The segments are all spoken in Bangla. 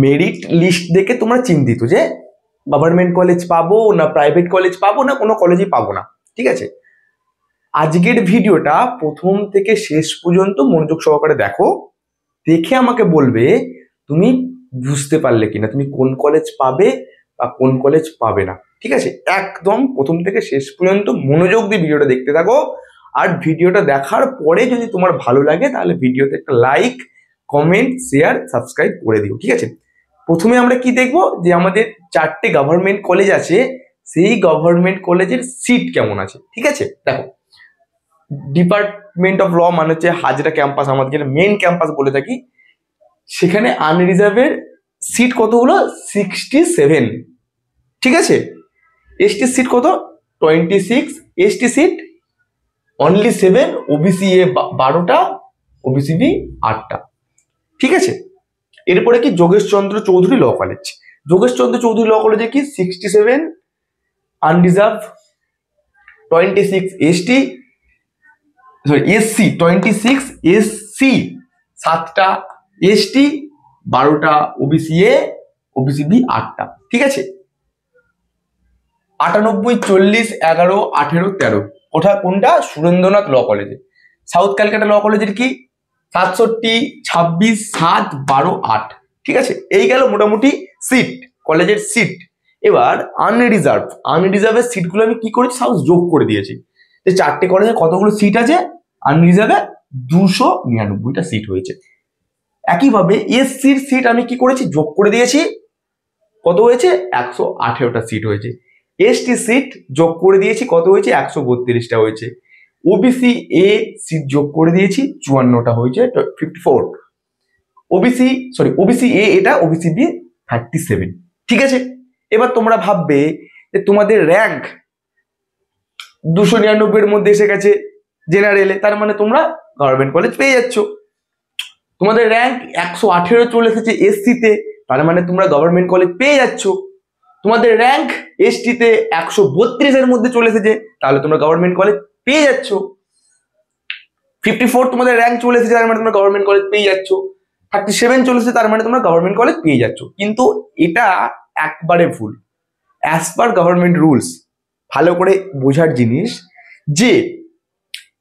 মেরিট লিস্ট দেখে তোমরা চিন্তিত যে গভর্নমেন্ট কলেজ পাবো না প্রাইভেট কলেজ পাবো না কোনো কলেজই পাবো না, ঠিক আছে? আজকের ভিডিওটা প্রথম থেকে শেষ পর্যন্ত মনোযোগ সহকারে দেখো, দেখে আমাকে বলবে তুমি বুঝতে পারলে কিনা, তুমি কোন কলেজ পাবে বা কোন কলেজ পাবে না, ঠিক আছে? একদম প্রথম থেকে শেষ পর্যন্ত মনোযোগ দিয়ে ভিডিওটা দেখতে থাকো। আর ভিডিওটা দেখার পরে যদি তোমার ভালো লাগে তাহলে ভিডিওতে একটা লাইক, কমেন্ট, শেয়ার, সাবস্ক্রাইব করে দিও, ঠিক আছে? প্রথমে আমরা কি দেখবো, যে আমাদের 4টে গভর্নমেন্ট কলেজ আছে, সেই গভর্নমেন্ট কলেজের সিট কেমন আছে, ঠিক আছে? দেখো, ডিপার্টমেন্ট অফ ল মানে হচ্ছে হাজরা ক্যাম্পাস, আমাদের যেটা মেন ক্যাম্পাস বলে থাকি, সেখানে আনরিজার্ভের সিট কতগুলো? 67, ঠিক আছে? এসটি সিট কত? 26, ST seat only 7, OBC A 12টা, ওবিসি বি 8টা, ঠিক আছে? এরপরে কি Jogeshchandra Chowdhury law college, Jogeshchandra Chowdhury law কলেজে কি 67 unreserved, 26 ST, sorry SC, 26 SC, 7টা এসটি, 12টা ওবিসি এ, ওবিসি বি 8টা, ঠিক আছে? 98, 40, 11, 18, 13 কোনটা? সুরেন্দ্রনাথ ল কলেজে। সাউথ ক্যালকাটা ল কলেজের কি 67, 26, 7, 12, 8, ঠিক আছে? এই গেল মোটামুটি সিট, কলেজের সিট। এবার আনরিজার্ভের সিটগুলো আমি কি করেছি, সাউথ যোগ করে দিয়েছি, যে 4টে কলেজে কতগুলো সিট আছে, আনরিজার্ভে 299টা সিট হয়েছে। একইভাবে এসসির সিট আমি কি করেছি, যোগ করে দিয়েছি, কত হয়েছে? 118টা সিট হয়েছে। এসটি সিট যোগ করে দিয়েছি, কত হয়েছে? 132টা হয়েছে। ওবিসি এ সিট যোগ করে দিয়েছি, 54টা হয়েছে, 54। ওবিসি এ এটা, ওবিসি বি 37, ঠিক আছে? এবার তোমরা ভাববে যে তোমাদের র্যাঙ্ক 299 এর মধ্যে এসে গেছে জেনারেলে, তার মানে তোমরা গভর্নমেন্ট কলেজ পেয়ে যাচ্ছ। তোমাদের র্যাঙ্ক 118 চলে এসেছে এসসিতে, তার মানে তোমরা গভর্নমেন্ট কলেজ পেয়ে যাচ্ছ। তোমাদের র্যাঙ্ক এসটিতে 132 এর মধ্যে চলে এসেছে, তাহলে তোমরা গভর্নমেন্ট কলেজ পেয়ে যাচ্ছ। 54 তোমাদের র্যাঙ্ক চলে এসেছে, তার মানে তোমরা গভর্নমেন্ট কলেজ পেয়ে যাচ্ছ। 37 চলে এসেছে, তার মানে তোমরা গভর্নমেন্ট কলেজ পেয়ে যাচ্ছ। কিন্তু এটা একবারে ভুল। অ্যাজ পার গভর্নমেন্ট রুলস, ভালো করে বোঝার জিনিস, যে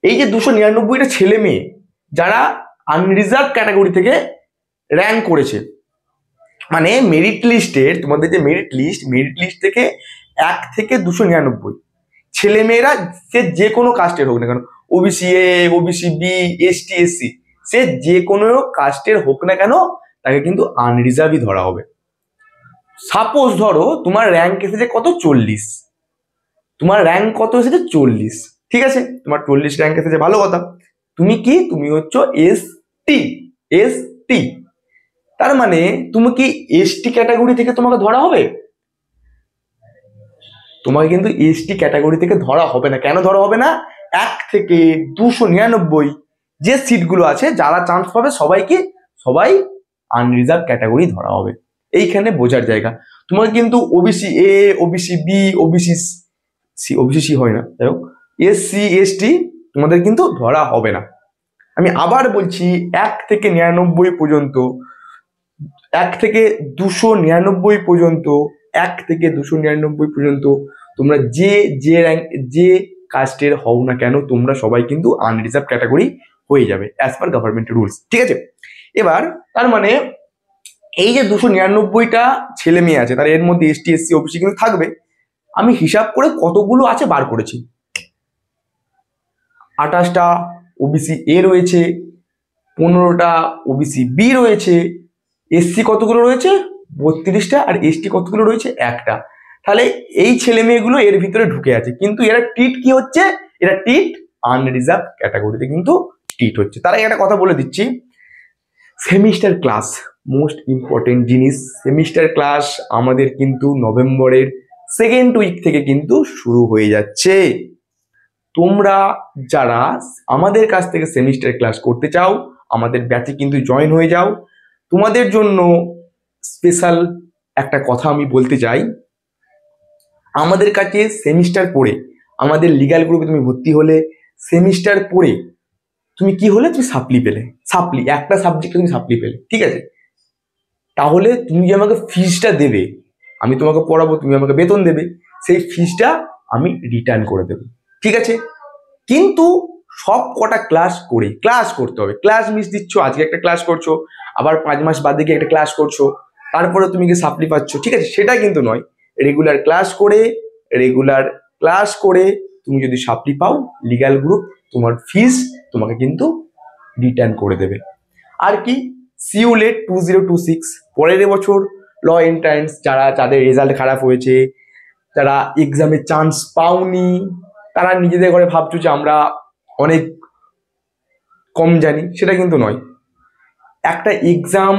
এই যে 299টা ছেলে মেয়ে যারা আনরিজার্ভ ক্যাটাগরি থেকে র্যাঙ্ক করেছে, মানে মেরিট লিস্টের, তোমাদের যে মেরিট লিস্ট থেকে 1 থেকে 299 ছেলে মেয়েরা, সে যে কোনো কাস্টের হোক না কেন, OBC A, OBC B, ST, SC, সে যে কোনো কাস্টের হোক না কেন, তাকে কিন্তু আনরিজার্ভই ধরা হবে। সাপোজ ধরো তোমার র্যাঙ্ক এসেছে কত? 40, তোমার র্যাঙ্ক কত এসেছে? 40, ঠিক আছে? তোমার 40 র্যাঙ্ক এসেছে, ভালো কথা। তুমি হচ্ছে এসটি, তার মানে তুমি কি এসটি ক্যাটাগরি থেকে তোমাকে ধরা হবে? তোমাকে কিন্তু এসটি ক্যাটাগরি থেকে ধরা হবে না। কেন ধরা হবে না? 1 থেকে 299 যে সিটগুলো আছে, যারা চান্স পাবে সবাই আনরিজার্ভ ক্যাটাগরি ধরা হবে। এইখানে বোঝার জায়গা। তোমাকে কিন্তু OBC A, OBC B, OBC C হয় না, যাই হোক, এসসি, এসটি তোমাদের কিন্তু ধরা হবে না। আমি আবার বলছি, 1 থেকে 99 পর্যন্ত, 1 থেকে 299 পর্যন্ত, 1 থেকে 299 পর্যন্ত তোমরা যে কাস্টের হও না কেন, তোমরা সবাই কিন্তু আনরিজার্ভ ক্যাটাগরি হয়ে যাবে অ্যাজ পার গভর্নমেন্ট রুলস, ঠিক আছে? এবার তার মানে এই যে 299টা ছেলে মেয়ে আছে, তার এর মধ্যে এসটি, এসসি, ওবিসি কিন্তু থাকবে। আমি হিসাব করে কতগুলো আছে বার করেছি। 28টা ওবিসি এ রয়েছে, 15টা ওবিসি বি রয়েছে, এসসি কতগুলো রয়েছে? 32টা, আর এসটি কতগুলো রয়েছে? 1টা। তাহলে এই ছেলে মেয়েগুলো এর ভিতরে ঢুকে আছে, কিন্তু এরা টিট কি হচ্ছে? এরা টিট আনরিজার্ভ ক্যাটাগরিতে কিন্তু টিট হচ্ছে। তার আগে একটা কথা বলে দিচ্ছি, সেমিস্টার ক্লাস মোস্ট ইম্পর্টেন্ট জিনিস। সেমিস্টার ক্লাস আমাদের কিন্তু নভেম্বরের 2nd উইক থেকে কিন্তু শুরু হয়ে যাচ্ছে। তোমরা যারা আমাদের কাছ থেকে সেমিস্টার ক্লাস করতে চাও, আমাদের ব্যাচে কিন্তু জয়েন হয়ে যাও। তোমাদের জন্য স্পেশাল একটা কথা আমি বলতে চাই, আমাদের কাছে সেমিস্টার পড়ে, আমাদের লিগ্যাল গ্রুপে তুমি ভর্তি হলে, সেমিস্টার পড়ে তুমি কি হলে? তুমি সাপ্লি পেলে, একটা সাবজেক্টে তুমি সাপ্লি পেলে, ঠিক আছে? তাহলে তুমি যে আমাকে ফিজটা দেবে, আমি তোমাকে পড়াবো, তুমি আমাকে বেতন দেবে, সেই ফিজটা আমি রিটার্ন করে দেবো, ঠিক আছে? কিন্তু সব কটা ক্লাস করতে হবে। ক্লাস মিস দিচ্ছ, আজকে একটা ক্লাস করছো, আবার 5 মাস বাদে গিয়ে একটা ক্লাস করছো, তারপরে তুমি কি সাপ্লি পাচ্ছ, ঠিক আছে? সেটা কিন্তু নয়। রেগুলার ক্লাস করে তুমি যদি সাপ্লি পাও, লিগ্যাল গ্রুপ তোমার ফিস তোমাকে কিন্তু রিটার্ন করে দেবে। আর কি, সিউ লেট 2026, পরের বছর ল এন্ট্রান্স যাদের রেজাল্ট খারাপ হয়েছে, যারা এক্সামে চান্স পাওনি, তারা নিজেদের ঘরে ভাবছো যে আমরা অনেক কম জানি, সেটা কিন্তু নয়। একটা এক্সাম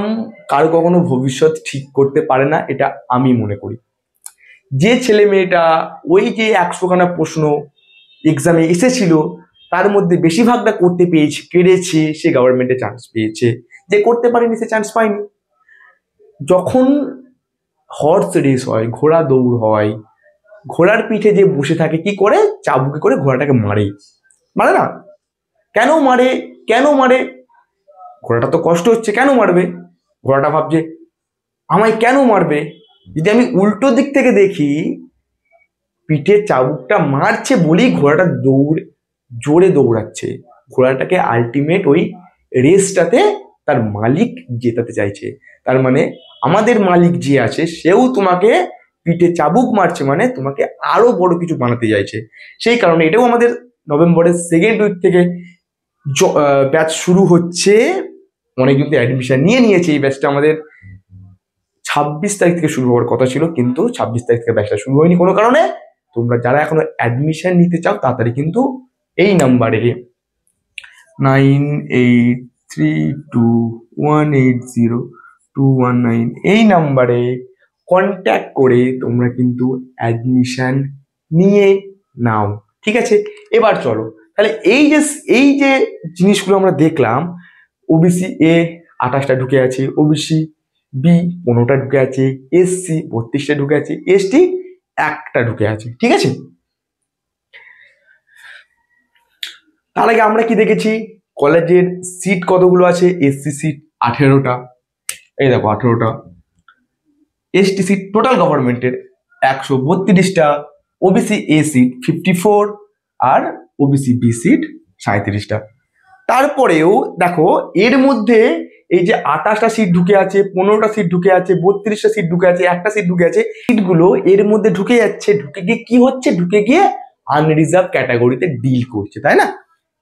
কারো কখনো ভবিষ্যৎ ঠিক করতে পারে না, এটা আমি মনে করি। যে ছেলে মেয়েটা ওই যে 100খানা প্রশ্ন এক্সামে এসেছিল, তার মধ্যে বেশিরভাগটা করতে পেরেছে, সে গভর্নমেন্টে চান্স পেয়েছে। যে করতে পারেনি সে চান্স পায়নি। যখন হর্স রেস হয়, ঘোড়া দৌড় হয়, ঘোড়ার পিঠে যে বসে থাকে কি করে, চাবুকে করে ঘোড়াটাকে মারে না? কেন মারে? ঘোড়াটা তো কষ্ট হচ্ছে, কেন মারবে? ঘোড়াটা ভাবছে আমায় কেন মারবে? যদি আমি উল্টো দিক থেকে দেখি, পিঠে চাবুকটা মারছে বলেই ঘোড়াটা জোরে দৌড়াচ্ছে। ঘোড়াটাকে আলটিমেট ওই রেসটাতে তার মালিক জেতাতে চাইছে। তার মানে আমাদের মালিক যে আছে সেও তোমাকে পিঠে চাবুক মারছে, মানে তোমাকে আরো বড় কিছু বানাতে চাইছে। সেই কারণে এটাও আমাদের নভেম্বরের সেকেন্ড উইক থেকে ব্যাচ শুরু হচ্ছে। অনেক কিন্তু অ্যাডমিশন নিয়েছে। এই ব্যাচটা আমাদের 26 তারিখ থেকে শুরু হওয়ার কথা ছিল, কিন্তু 26 তারিখ থেকে ব্যাচটা শুরু হয়নি কোনো কারণে। তোমরা যারা এখনো অ্যাডমিশন নিতে চাও তাড়াতাড়ি কিন্তু এই নাম্বারে 9832180219 এই নাম্বারে কন্ট্যাক্ট করে তোমরা কিন্তু অ্যাডমিশন নিয়ে নাও, ঠিক আছে? এবার চলো তাহলে এই যে জিনিসগুলো আমরা দেখলাম, ওবিসি এ 28টা ঢুকে আছে, ওবিসি বি 15টা ঢুকে আছে, এসসি 32টা ঢুকে আছে, এসটি 1টা ঢুকে আছে, ঠিক আছে? তার আগে আমরা কি দেখেছি, কলেজের সিট কতগুলো আছে? এসসি সিট 18টা, এই দেখো 18টা। এসটি সিট টোটাল গভর্নমেন্টের 132টা, ওবিসি এ সিট 54 আর ওবিসি বি সিট 37টা। তারপরেও দেখো এর মধ্যে এই যে 28টা সিট ঢুকে আছে, 15টা সিট ঢুকে আছে, 32টা সিট ঢুকে আছে, 1টা সিট ঢুকে আছে, সিটগুলো এর মধ্যে ঢুকে যাচ্ছে, ঢুকে গিয়ে কি হচ্ছে, ঢুকে গিয়ে আনরিজার্ভ ক্যাটাগরিতে ডিল করছে, তাই না?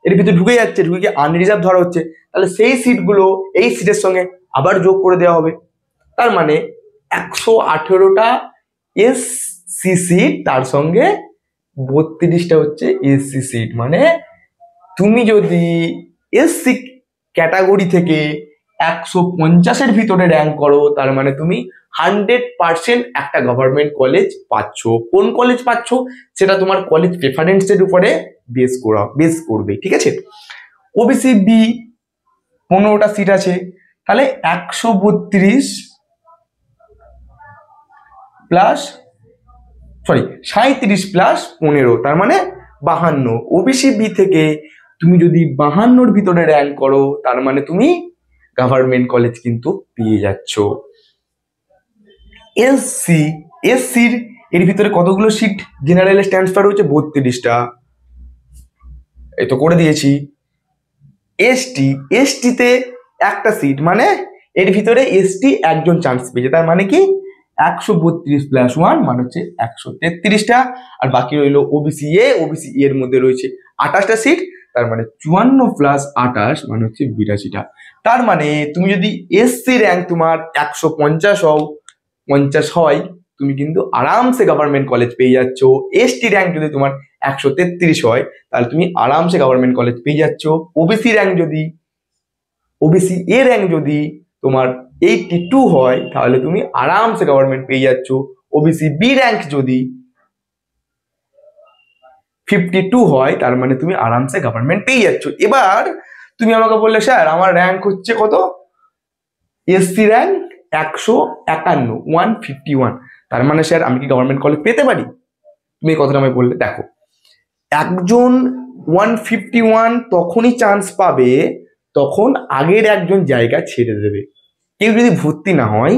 এর ভিতরে ঢুকে যাচ্ছে, ঢুকে গিয়ে আনরিজার্ভ ধরা হচ্ছে, তাহলে সেই সিটগুলো এই সিটের সঙ্গে আবার যোগ করে দেওয়া হবে। তার মানে 118টা এসসি সিট, তার সঙ্গে 32টা হচ্ছে এসসি সিট। মানে তুমি যদি এসসি ক্যাটাগরি থেকে 150-এর ভিতরে র্যাঙ্ক করো, তার মানে তুমি 100% একটা গভর্নমেন্ট কলেজ পাচ্ছ। কোন কলেজ পাচ্ছ সেটা তোমার কলেজ প্রেফারেন্সের উপরে বেস করবে, ঠিক আছে? ওবিসি বি 15টা সিট আছে, তাহলে 132 প্লাস 37 প্লাস 15, তার মানে 52। ওবিসি বি থেকে তুমি যদি 52-র ভিতরে র্যাঙ্ক করো, তার মানে তুমি গভর্নমেন্ট কলেজ কিন্তু পেয়ে যাচ্ছ। এসসির এর ভিতরে কতগুলো সিট জেনারেলে ট্রান্সফার হয়েছে? 32টা, এই তো করে দিয়েছি। এসটিতে 1টা সিট, মানে এর ভিতরে এসটি একজন চান্স পেয়েছে, তার মানে কি 132 প্লাস 1 মানে হচ্ছে 133টা। আর বাকি রইল ওবিসি এর মধ্যে রয়েছে 28টা সিট, তার মানে 54 প্লাস 28 মানে হচ্ছে 82টা। তার মানে তুমি যদি এসসি র্যাঙ্ক তোমার 150 হয়, তুমি কিন্তু আরামসে গভর্নমেন্ট কলেজ পেয়ে যাচ্ছ। এসটি র্যাঙ্ক যদি তোমার 133 হয়, তাহলে তুমি আরামসে গভর্নমেন্ট কলেজ পেয়ে যাচ্ছ। ওবিসি এ র্যাঙ্ক যদি তোমার 82 হয়, তাহলে তুমি আরামসে গভর্নমেন্ট পেয়ে যাচ্ছ। ওবিসি বি র্যাঙ্ক যদি 52 হয়, তার মানে তুমি আরামসে গভর্নমেন্ট পেয়ে যাচ্ছ। এবার তুমি আমাকে বললে স্যার আমার র্যাঙ্ক হচ্ছে কত? এসসি র্যাঙ্ক 151, তার মানে স্যার আমি কি গভর্নমেন্ট কলেজ পেতে পারি? তুমি এই কথাটা আমায় বললে। দেখো, একজন 151 তখনই চান্স পাবে তখন আগের একজন জায়গা ছেড়ে দেবে। কেউ যদি ভর্তি না হয়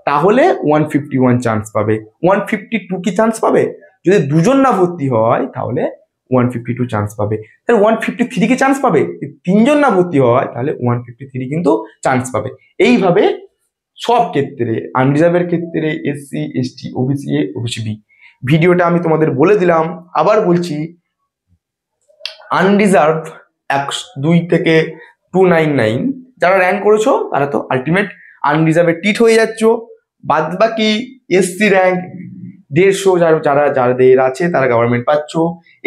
তাহলে 151 চান্স পাবে। 152 কি চান্স পাবে? যদি দুজন না ভর্তি হয় তাহলে 152 চান্স পাবে। তাহলে 153 কি চান্স পাবে? তিনজন না ভর্তি হয় তাহলে 153 কিন্তু চান্স পাবে। এইভাবে সব ক্ষেত্রে, আনরিজার্ভের ক্ষেত্রে, SC, ST, OBC A, OBC B. ভিডিওটা আমি তোমাদের বলে দিলাম, আবার বলছি, আনরিজার্ভ 2 থেকে 299 যারা র্যাঙ্ক করেছো তারা তো আলটিমেট আনরিজার্ভে টিট হয়ে যাচ্ছ। বাদ বাকি এসসি র্যাঙ্ক 150 যাদের আছে তারা গভর্নমেন্ট পাচ্ছ,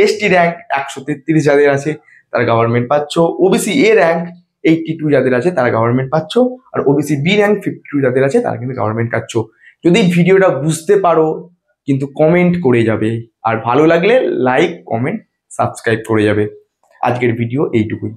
এসটি র্যাঙ্ক 133 যাদের আছে তারা গভর্নমেন্ট পাচ্ছ, ওবিসি এ র্যাঙ্ক 82 যাদের আছে তারা গভর্নমেন্ট পাচ্ছ, আর ওবিসি বি র্যাঙ্ক 52 যাদের আছে তারা কিন্তু গভর্নমেন্ট পাচ্ছ। যদি ভিডিওটা বুঝতে পারো কিন্তু কমেন্ট করে যাবে, আর ভালো লাগলে লাইক, কমেন্ট, সাবস্ক্রাইব করে যাবে। আজকের ভিডিও এইটুকুই।